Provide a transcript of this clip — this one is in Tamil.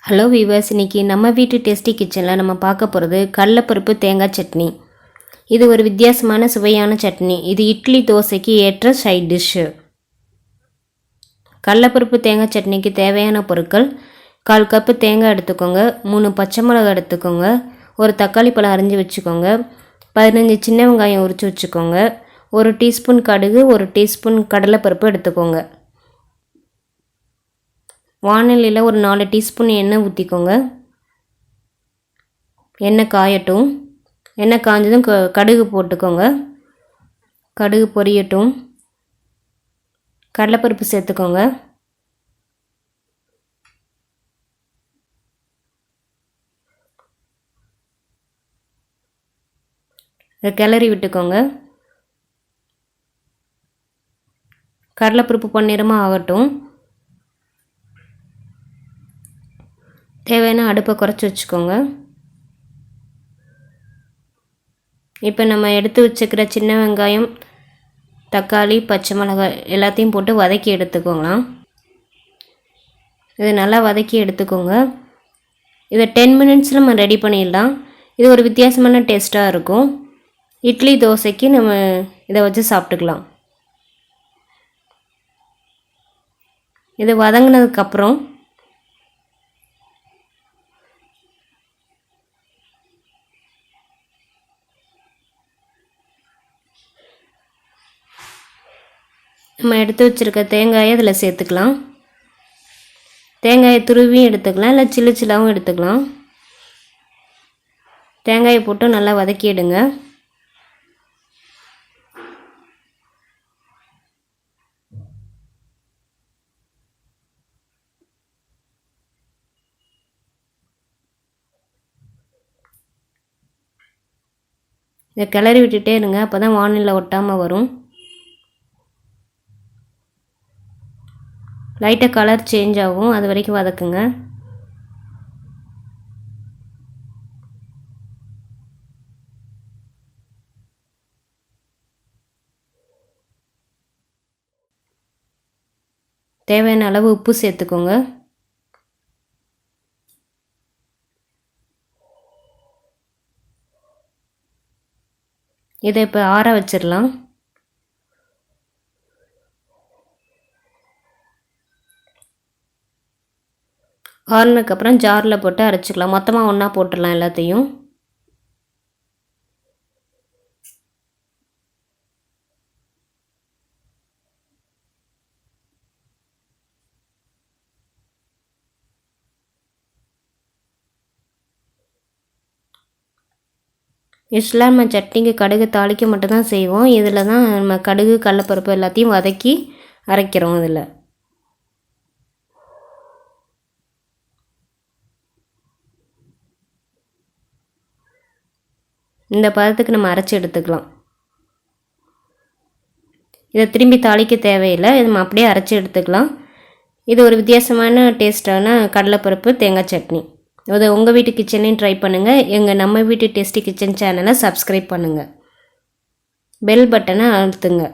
ஹலோ வீவர்ஸ், இன்றைக்கி நம்ம வீட்டு டேஸ்டி கிச்சனில் நம்ம பார்க்க போகிறது கடலைப்பருப்பு தேங்காய் சட்னி. இது ஒரு வித்தியாசமான சுவையான சட்னி. இது இட்லி தோசைக்கு ஏற்ற சைட் டிஷ்ஷு. கடலைப்பருப்பு தேங்காய் சட்னிக்கு தேவையான பொருட்கள்: 1/4 கப்பு தேங்காய் எடுத்துக்கோங்க, 3 பச்சை மிளகாய் எடுத்துக்கோங்க, ஒரு தக்காளி பழம் அரிஞ்சு வச்சுக்கோங்க, 15 சின்ன வெங்காயம் உரித்து வச்சுக்கோங்க, 1 டீஸ்பூன் கடுகு, 1 டீஸ்பூன் கடலைப்பருப்பு எடுத்துக்கோங்க. வாணலியில் ஒரு 4 டீஸ்பூன் எண்ணெய் ஊற்றிக்கோங்க. எண்ணெய் காயட்டும். எண்ணெய் காஞ்சதும் கடுகு போட்டுக்கோங்க. கடுகு பொரியட்டும். கடலைப்பருப்பு சேர்த்துக்கோங்க. இதை கிளறி விட்டுக்கோங்க. கடலைப்பருப்பு பொன்னிறமாக ஆகட்டும். தேவையான அடுப்பை குறைச்சி வச்சுக்கோங்க. இப்போ நம்ம எடுத்து வச்சுக்கிற சின்ன வெங்காயம், தக்காளி, பச்சை மிளகாய் எல்லாத்தையும் போட்டு வதக்கி எடுத்துக்கோங்களாம். இதை நல்லா வதக்கி எடுத்துக்கோங்க. இதை 10 மினிட்ஸில் நம்ம ரெடி பண்ணிடலாம். இது ஒரு வித்தியாசமான டேஸ்ட்டாக இருக்கும். இட்லி தோசைக்கு நம்ம இதை வச்சு சாப்பிட்டுக்கலாம். இது வதங்கினதுக்கப்புறம் நம்ம எடுத்து வச்சுருக்க தேங்காயை அதில் சேர்த்துக்கலாம். தேங்காயை துருவியும் எடுத்துக்கலாம், இல்லை சில்லு சில்லாவும் எடுத்துக்கலாம். தேங்காயை போட்டு நல்லா வதக்கிடுங்க. இதை கிளறி விட்டுட்டே இருங்க, அப்போ தான் வாணலியில் ஒட்டாமல் வரும். லைட்டாக கலர் சேஞ்ச் ஆகும், அது வரைக்கும் வதக்குங்க. தேவையான அளவு உப்பு சேர்த்துக்கோங்க. இதை இப்போ ஆற வச்சிடலாம். ஆறுனதுக்கப்புறம் ஜாரில் போட்டு அரைச்சிக்கலாம். மொத்தமாக ஒன்றா போட்டுடலாம் எல்லாத்தையும். யூஸ்வலாக நம்ம சட்னிக்கு கடுகு தாளிக்க மட்டும்தான் செய்வோம். இதில் தான் நம்ம கடுகு, கடலைப்பருப்பு எல்லாத்தையும் வதக்கி அரைக்கிறோம். இதில் இந்த பதத்துக்கு நம்ம அரைச்சி எடுத்துக்கலாம். இதை திரும்பி தாளிக்க தேவையில்லை, இது நம்ம அப்படியே அரைச்சி எடுத்துக்கலாம். இது ஒரு வித்தியாசமான டேஸ்டான கடலைப்பருப்பு தேங்காய் சட்னி. இது உங்கள் வீட்டு கிச்சனையும் ட்ரை பண்ணுங்கள். எங்கள் நம்ம வீட்டு டேஸ்டி கிச்சன் சேனலை சப்ஸ்கிரைப் பண்ணுங்கள். பெல் பட்டனை அழுத்துங்க.